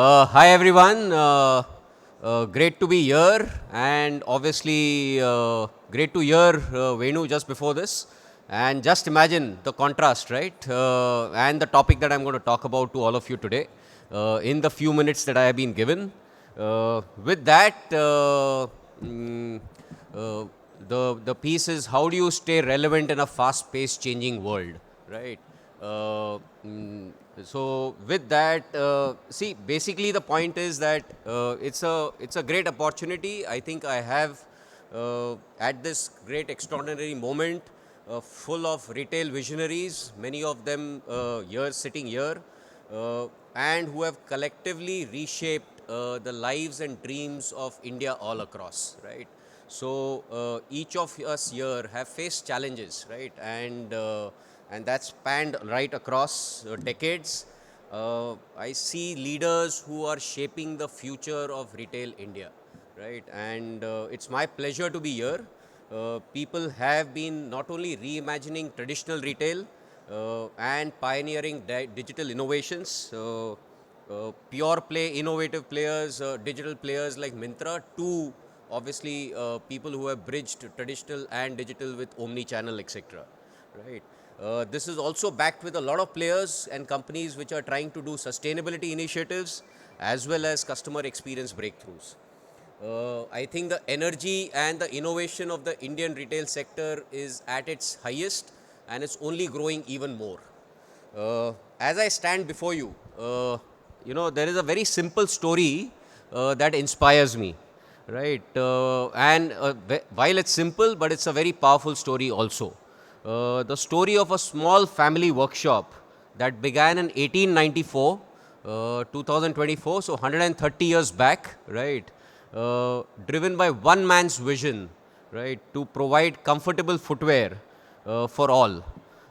Hi everyone, great to be here, and obviously great to hear Venu just before this. And just imagine the contrast, right? And the topic that I'm going to talk about to all of you today in the few minutes that I have been given. With that, mm, uh, the piece is how do you stay relevant in a fast-paced, changing world, right? Uh, mm, so with that, see, basically the point is that it's a great opportunity. I think I have at this great extraordinary moment, full of retail visionaries, many of them here sitting here, and who have collectively reshaped the lives and dreams of India all across, right? So each of us here have faced challenges, right? And that's spanned right across decades. I see leaders who are shaping the future of retail India, right? And it's my pleasure to be here. People have been not only reimagining traditional retail and pioneering digital innovations, pure play innovative players, digital players like Myntra, to obviously people who have bridged traditional and digital with omni-channel, etc. Right. This is also backed with a lot of players and companies which are trying to do sustainability initiatives as well as customer experience breakthroughs. I think the energy and the innovation of the Indian retail sector is at its highest, and it's only growing even more. As I stand before you, there is a very simple story that inspires me, right? While it's simple, but it's a very powerful story also. The story of a small family workshop that began in 1894, 2024, so 130 years back, right? Driven by one man's vision, right, to provide comfortable footwear for all.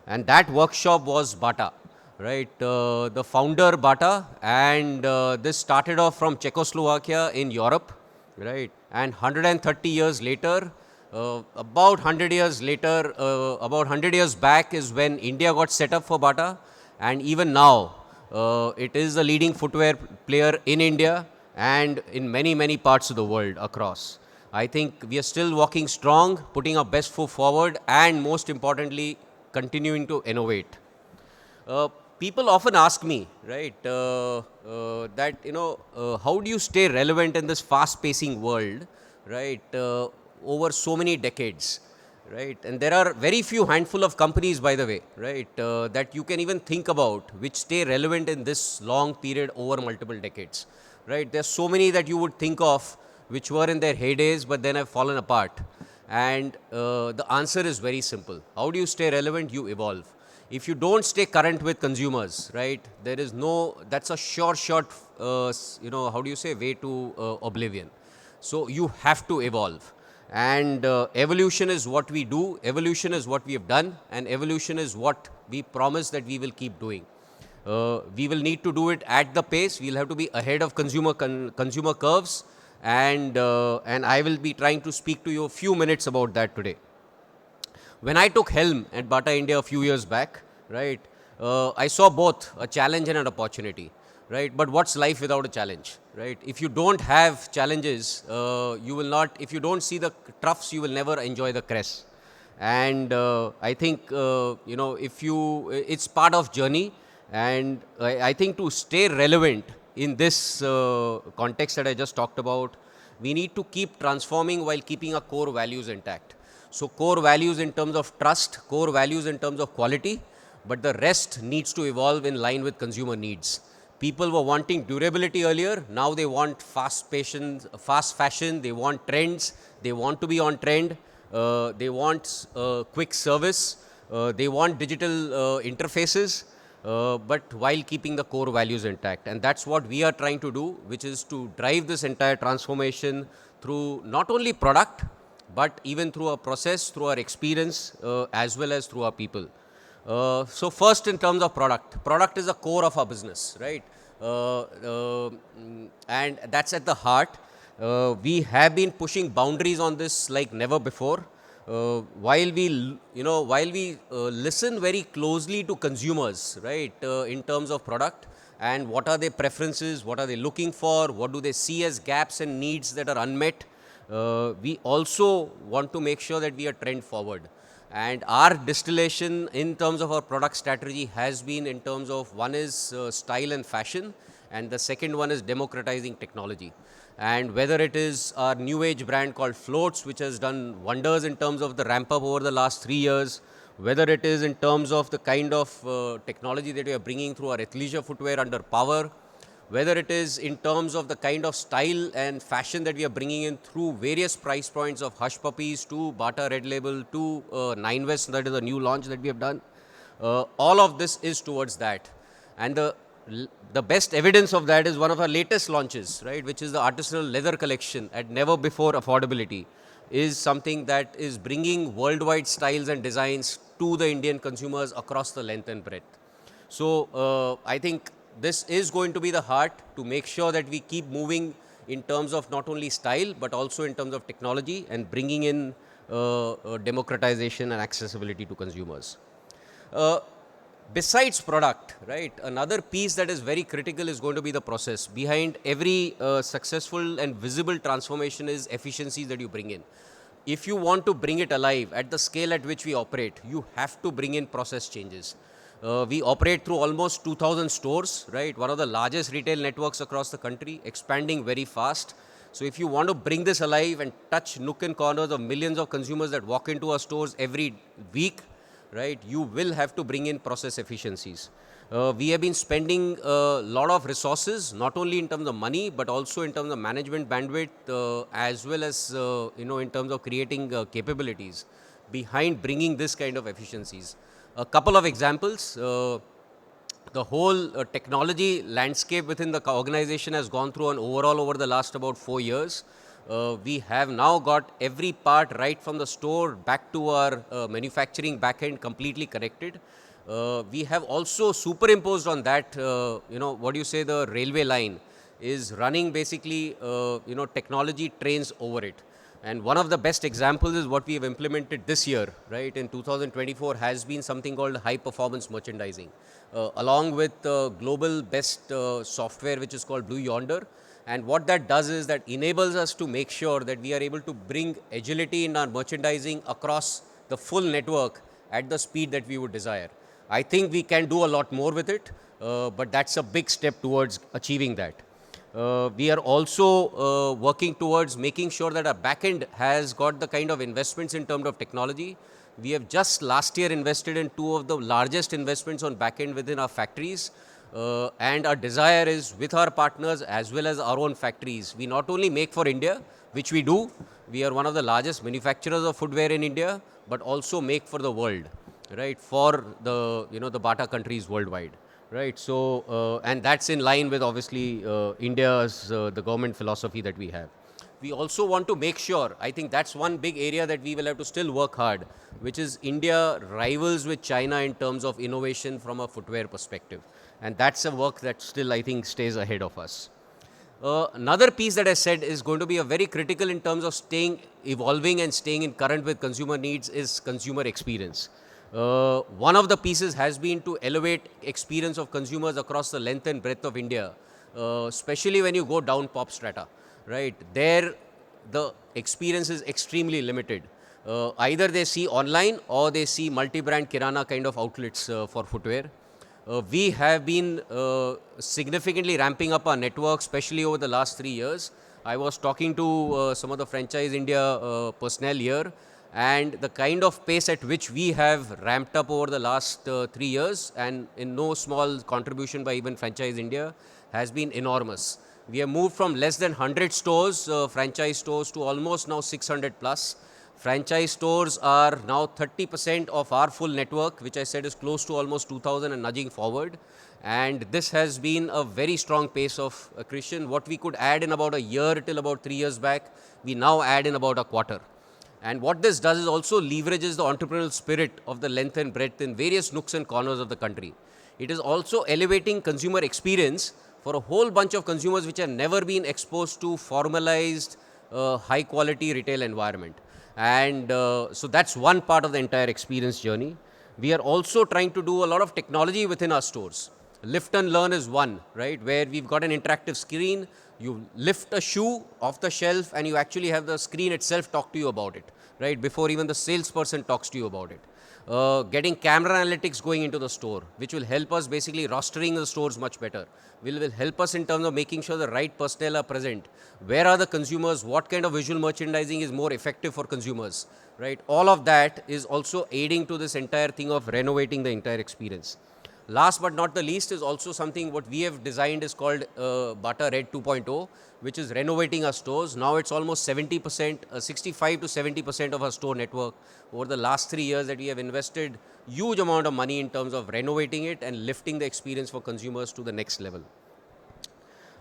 And that workshop was Bata, right? The founder Bata, and this started off from Czechoslovakia in Europe, right? And 130 years later, about 100 years later, about 100 years back is when India got set up for Bata, and even now, it is the leading footwear player in India and in many, many parts of the world across. I think we are still walking strong, putting our best foot forward, and most importantly, continuing to innovate. Uh, People often ask me, right, that, how do you stay relevant in this fast-pacing world, right, over so many decades, right? And there are very few handful of companies, by the way, right, that you can even think about which stay relevant in this long period over multiple decades, right? There's so many that you would think of which were in their heydays but then have fallen apart. And the answer is very simple. How do you stay relevant? You evolve. If you don't stay current with consumers, right, there is no, that's a short, how do you say, way to oblivion. So you have to evolve. And evolution is what we do, evolution is what we have done, and evolution is what we promise that we will keep doing. We will need to do it at the pace. We'll have to be ahead of consumer curves, and I will be trying to speak to you a few minutes about that today. When I took helm at Bata India a few years back, right, I saw both a challenge and an opportunity, right? But what's life without a challenge, right? If you don't have challenges, you will not, if you don't see the troughs, you will never enjoy the crest. And I think, if you, it's part of journey. And I think to stay relevant in this context that I just talked about, we need to keep transforming while keeping our core values intact. So core values in terms of trust, core values in terms of quality, but the rest needs to evolve in line with consumer needs. People were wanting durability earlier, now they want fast fashion, they want trends, they want to be on trend, they want quick service, they want digital interfaces, but while keeping the core values intact. And that's what we are trying to do, which is to drive this entire transformation through not only product, but even through our process, through our experience, as well as through our people. So first, in terms of product is the core of our business, right? And that's at the heart. We have been pushing boundaries on this like never before. while we listen very closely to consumers, right, in terms of product and what are their preferences, what are they looking for, what do they see as gaps and needs that are unmet, we also want to make sure that we are trend forward. And our distillation in terms of our product strategy has been in terms of one is style and fashion, and the second one is democratizing technology. And whether it is our new age brand called Floats, which has done wonders in terms of the ramp up over the last 3 years, whether it is in terms of the kind of technology that we are bringing through our athleisure footwear under Power, whether it is in terms of the kind of style and fashion that we are bringing in through various price points of Hush Puppies to Bata Red Label to Nine West, that is a new launch that we have done. All of this is towards that. And the best evidence of that is one of our latest launches, right, which is the artisanal leather collection at never before affordability, is something that is bringing worldwide styles and designs to the Indian consumers across the length and breadth. So I think this is going to be the heart to make sure that we keep moving in terms of not only style, but also in terms of technology and bringing in democratization and accessibility to consumers. Besides product, right, another piece that is very critical is going to be the process. Behind every successful and visible transformation is efficiencies that you bring in. If you want to bring it alive at the scale at which we operate, you have to bring in process changes. We operate through almost 2,000 stores, right, one of the largest retail networks across the country, expanding very fast. So if you want to bring this alive and touch nook and corners of millions of consumers that walk into our stores every week, right, you will have to bring in process efficiencies. We have been spending a lot of resources, not only in terms of money, but also in terms of management bandwidth, as well as, in terms of creating capabilities behind bringing this kind of efficiencies. A couple of examples. The whole technology landscape within the organization has gone through an overall over the last about 4 years. We have now got every part right from the store back to our manufacturing backend completely connected. We have also superimposed on that, what do you say, the railway line is running basically, technology trains over it. And one of the best examples is what we have implemented this year, right, in 2024 has been something called high performance merchandising, along with global best software, which is called Blue Yonder. And what that does is that enables us to make sure that we are able to bring agility in our merchandising across the full network at the speed that we would desire. I think we can do a lot more with it, but that's a big step towards achieving that. We are also working towards making sure that our backend has got the kind of investments in terms of technology. We have just last year invested in 2 of the largest investments on backend within our factories. And our desire is with our partners as well as our own factories. We not only make for India, which we do, we are one of the largest manufacturers of footwear in India, but also make for the world, right, for the, the Bata countries worldwide. Right, so, and that's in line with obviously India's, the government philosophy that we have. We also want to make sure, I think that's one big area that we will have to still work hard, which is India rivals with China in terms of innovation from a footwear perspective. And that's a work that still, I think, stays ahead of us. Another piece that I said is going to be a very critical in terms of evolving and staying in current with consumer needs is consumer experience. One of the pieces has been to elevate experience of consumers across the length and breadth of India, especially when you go down pop strata, right? There, the experience is extremely limited. Either they see online or they see multi-brand kirana kind of outlets for footwear. We have been significantly ramping up our network, especially over the last 3 years. I was talking to some of the Franchise India personnel here, and the kind of pace at which we have ramped up over the last 3 years, and in no small contribution by even Franchise India, has been enormous. We have moved from less than 100 stores, franchise stores, to almost now 600 plus. Franchise stores are now 30% of our full network, which I said is close to almost 2,000 and nudging forward. And this has been a very strong pace of accretion. What we could add in about a year till about 3 years back, we now add in about a quarter. And what this does is also leverages the entrepreneurial spirit of the length and breadth in various nooks and corners of the country. It is also elevating consumer experience for a whole bunch of consumers which have never been exposed to formalized, high quality retail environment. And so that's one part of the entire experience journey. We are also trying to do a lot of technology within our stores. Lift and learn is one, right, where we've got an interactive screen. You lift a shoe off the shelf and you actually have the screen itself talk to you about it, right, before even the salesperson talks to you about it. Getting camera analytics going into the store, which will help us basically rostering the stores much better. Will help us in terms of making sure the right personnel are present. Where are the consumers? What kind of visual merchandising is more effective for consumers? Right? All of that is also aiding to this entire thing of renovating the entire experience. Last but not the least is also something what we have designed is called Bata Red 2.0, which is renovating our stores. Now it's almost 70%, 65 to 70% of our store network. Over the last 3 years that we have invested huge amount of money in terms of renovating it and lifting the experience for consumers to the next level.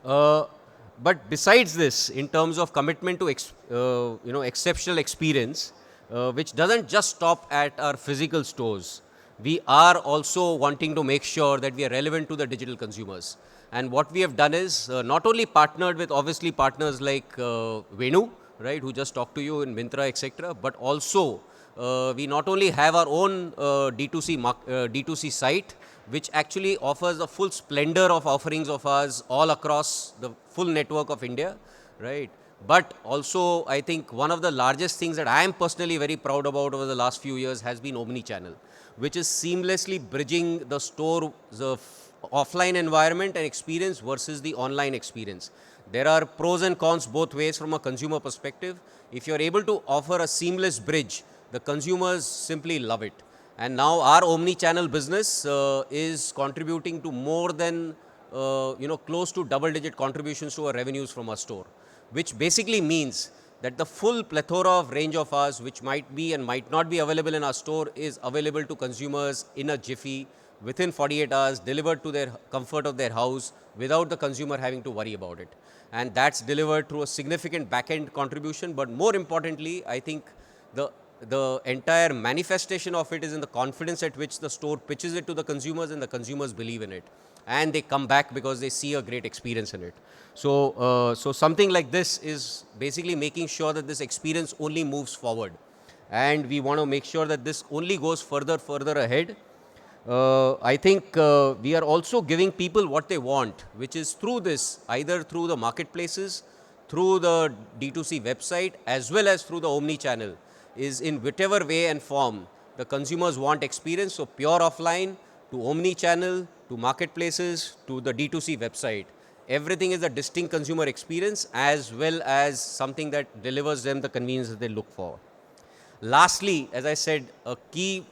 But besides this, in terms of commitment to exceptional experience, which doesn't just stop at our physical stores, we are also wanting to make sure that we are relevant to the digital consumers. And what we have done is not only partnered with obviously partners like Venu, right, who just talked to you in Myntra, etc., but also we not only have our own D2C site, which actually offers the full splendor of offerings of ours all across the full network of India, right? But also, I think one of the largest things that I am personally very proud about over the last few years has been omni-channel, which is seamlessly bridging the store, the offline environment and experience versus the online experience. There are pros and cons both ways from a consumer perspective. If you're able to offer a seamless bridge, the consumers simply love it. And now our omni-channel business is contributing to more than, close to double-digit contributions to our revenues from our store, which basically means that the full plethora of range of ours, which might be and might not be available in our store, is available to consumers in a jiffy, within 48 hours, delivered to their comfort of their house without the consumer having to worry about it. And that's delivered through a significant back-end contribution. But more importantly, I think the entire manifestation of it is in the confidence at which the store pitches it to the consumers, and the consumers believe in it. And they come back because they see a great experience in it. So something like this is basically making sure that this experience only moves forward. And we want to make sure that this only goes further ahead. I think we are also giving people what they want, which is through this, either through the marketplaces, through the D2C website, as well as through the omni-channel, is in whichever way and form the consumers want experience. So pure offline to omni-channel to marketplaces to the D2C website. Everything is a distinct consumer experience as well as something that delivers them the convenience that they look for. Lastly, as I said, a key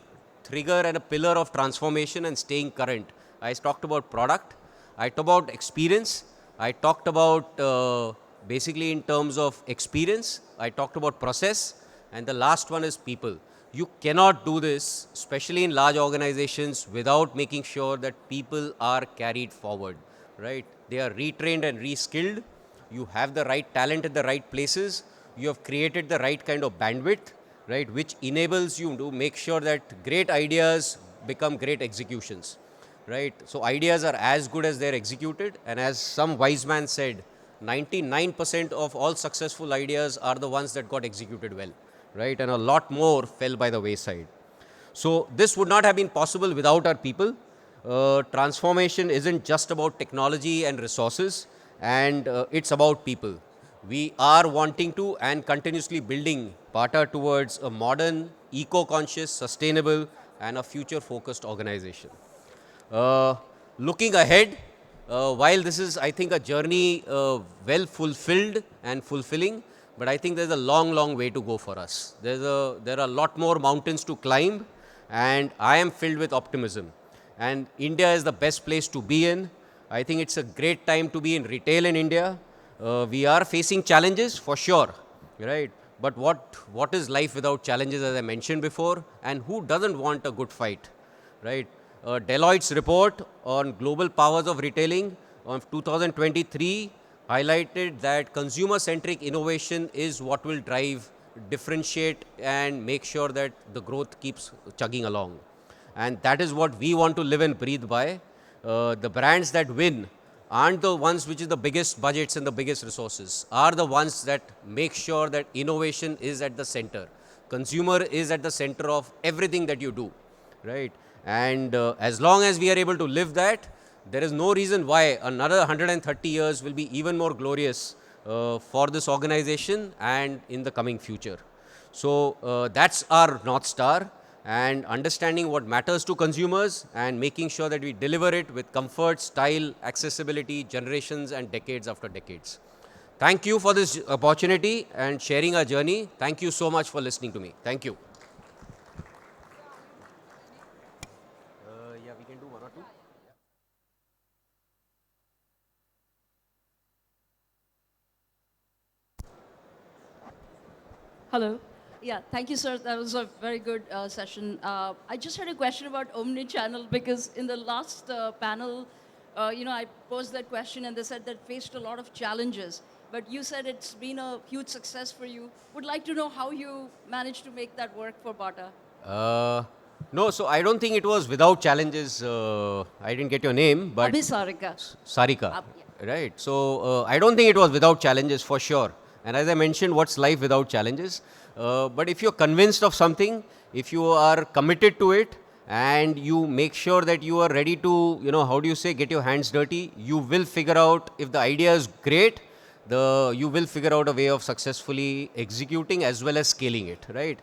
trigger and a pillar of transformation and staying current. I talked about product, I talked about experience, I talked about basically in terms of experience, I talked about process, and the last one is people. You cannot do this, especially in large organizations, without making sure that people are carried forward, right? They are retrained and reskilled. You have the right talent at the right places. You have created the right kind of bandwidth, right, which enables you to make sure that great ideas become great executions, right? So ideas are as good as they're executed. And as some wise man said, 99% of all successful ideas are the ones that got executed well, right? And a lot more fell by the wayside. So this would not have been possible without our people. Transformation isn't just about technology and resources, and it's about people. We are wanting to and continuously building Bata towards a modern, eco-conscious, sustainable, and a future-focused organization. Looking ahead, while this is, I think, a journey well fulfilled and fulfilling, but I think there's a long, long way to go for us. There are a lot more mountains to climb, and I am filled with optimism. And India is the best place to be in. I think it's a great time to be in retail in India. We are facing challenges for sure, right? But what is life without challenges, as I mentioned before, and who doesn't want a good fight, right? Deloitte's report on global powers of retailing of 2023 highlighted that consumer-centric innovation is what will drive, differentiate, and make sure that the growth keeps chugging along. And that is what we want to live and breathe by. The brands that win aren't the ones which is the biggest budgets and the biggest resources, are the ones that make sure that innovation is at the center. Consumer is at the center of everything that you do, right? And as long as we are able to live that, there is no reason why another 130 years will be even more glorious for this organization and in the coming future. So that's our North Star, and understanding what matters to consumers and making sure that we deliver it with comfort, style, accessibility, generations and decades after decades. Thank you for this opportunity and sharing our journey. Thank you so much for listening to me. Thank you. Yeah, we can do one or two. Hello. Yeah, thank you, sir. That was a very good session. I just had a question about omni-channel because in the last panel, I posed that question and they said that faced a lot of challenges. But you said it's been a huge success for you. Would like to know how you managed to make that work for Bata. No, so I don't think it was without challenges. I didn't get your name, but Abhisarika. Sarika, Yeah. right? So I don't think it was without challenges for sure. And as I mentioned, what's life without challenges? But if you're convinced of something, if you are committed to it, and you make sure that you are ready to, how do you say, get your hands dirty, you will figure out if the idea is great, you will figure out a way of successfully executing as well as scaling it, right?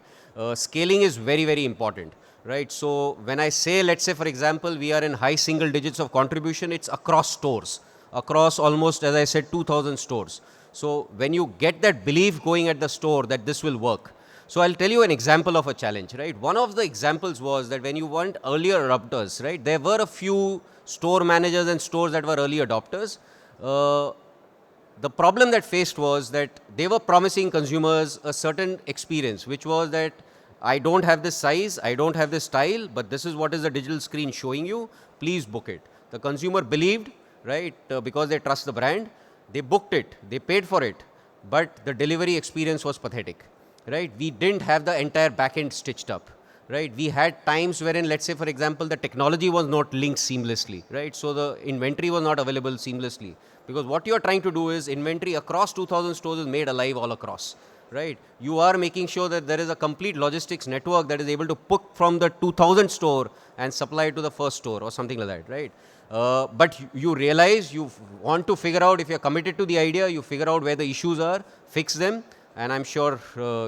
Scaling is very, very important, right? So when I say, let's say, for example, we are in high single digits of contribution, it's across stores, across almost, as I said, 2,000 stores. So when you get that belief going at the store that this will work. So I'll tell you an example of a challenge, right? One of the examples was that when you want earlier adopters, right? There were a few store managers and stores that were early adopters. The problem that faced was that they were promising consumers a certain experience, which was that I don't have this size, I don't have this style, but this is what is the digital screen showing you, please book it. The consumer believed, right, because they trust the brand, they booked it, they paid for it, but the delivery experience was pathetic, right? We didn't have the entire backend stitched up, right? We had times wherein, let's say, for example, the technology was not linked seamlessly, right? So the inventory was not available seamlessly. Because what you're trying to do is inventory across 2,000 stores is made alive all across, right? You are making sure that there is a complete logistics network that is able to pick from the 2,000 store and supply it to the first store or something like that, right? But you realize you want to figure out, if you're committed to the idea, you figure out where the issues are, fix them, and I'm sure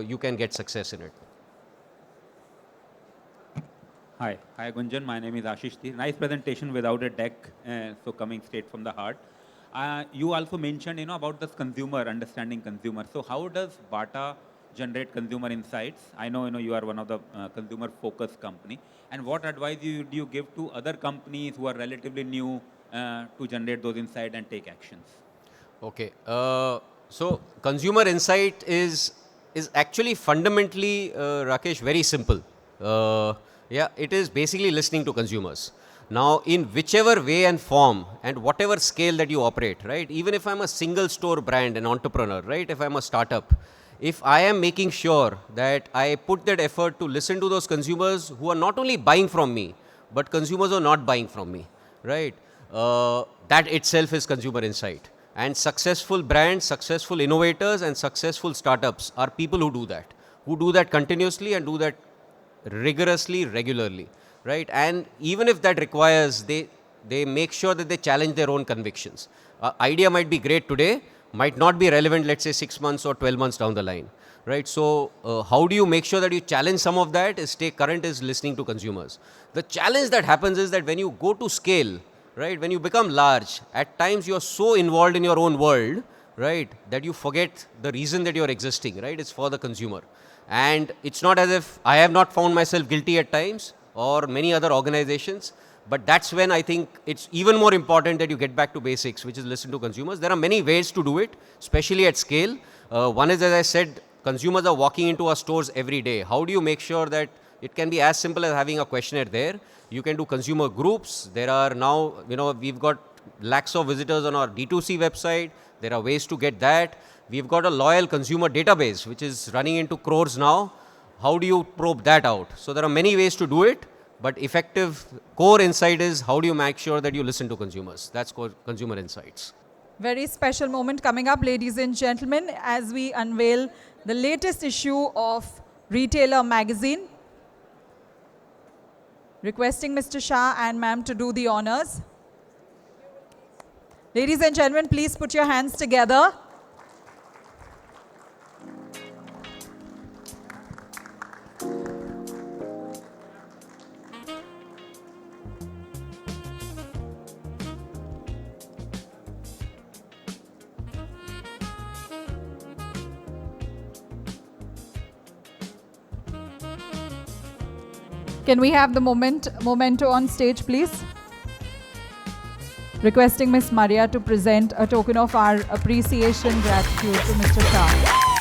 you can get success in it. Hi, Gunjan. My name is Ashish. Nice presentation without a deck, so coming straight from the heart. You also mentioned, about this consumer, understanding consumer. So how does Bata generate consumer insights? I know, you are one of the consumer-focused company. And what advice do you give to other companies who are relatively new to generate those insights and take actions? Okay. So consumer insight is actually fundamentally, Rakesh, very simple. Yeah, it is basically listening to consumers. Now, in whichever way and form and whatever scale that you operate, right? Even if I'm a single store brand, an entrepreneur, right? If I'm a startup, if I am making sure that I put that effort to listen to those consumers who are not only buying from me, but consumers who are not buying from me, right? That itself is consumer insight. And successful brands, successful innovators, and successful startups are people who do that continuously and do that rigorously, regularly, right? And even if that requires, they make sure that they challenge their own convictions. Idea might be great today, might not be relevant, let's say 6 months or 12 months down the line, right? So how do you make sure that you challenge some of that? Is stay current, is listening to consumers. The challenge that happens is that when you go to scale, right, when you become large, at times you're so involved in your own world, right, that you forget the reason that you're existing, right? It's for the consumer. And it's not as if I have not found myself guilty at times, or many other organizations, but that's when I think it's even more important that you get back to basics, which is listen to consumers. There are many ways to do it, especially at scale. One is, as I said, consumers are walking into our stores every day. How do you make sure that it can be as simple as having a questionnaire there? You can do consumer groups. There are now, we've got lakhs of visitors on our D2C website. There are ways to get that. We've got a loyal consumer database, which is running into crores now. How do you probe that out? So there are many ways to do it, but effective core insight is how do you make sure that you listen to consumers? That's called consumer insights. Very special moment coming up, ladies and gentlemen, as we unveil the latest issue of Retailer magazine. Requesting Mr. Shah and ma'am to do the honors. Ladies and gentlemen, please put your hands together. Can we have the memento on stage, please? Requesting Ms. Maria to present a token of our appreciation, gratitude to Mr. Shah.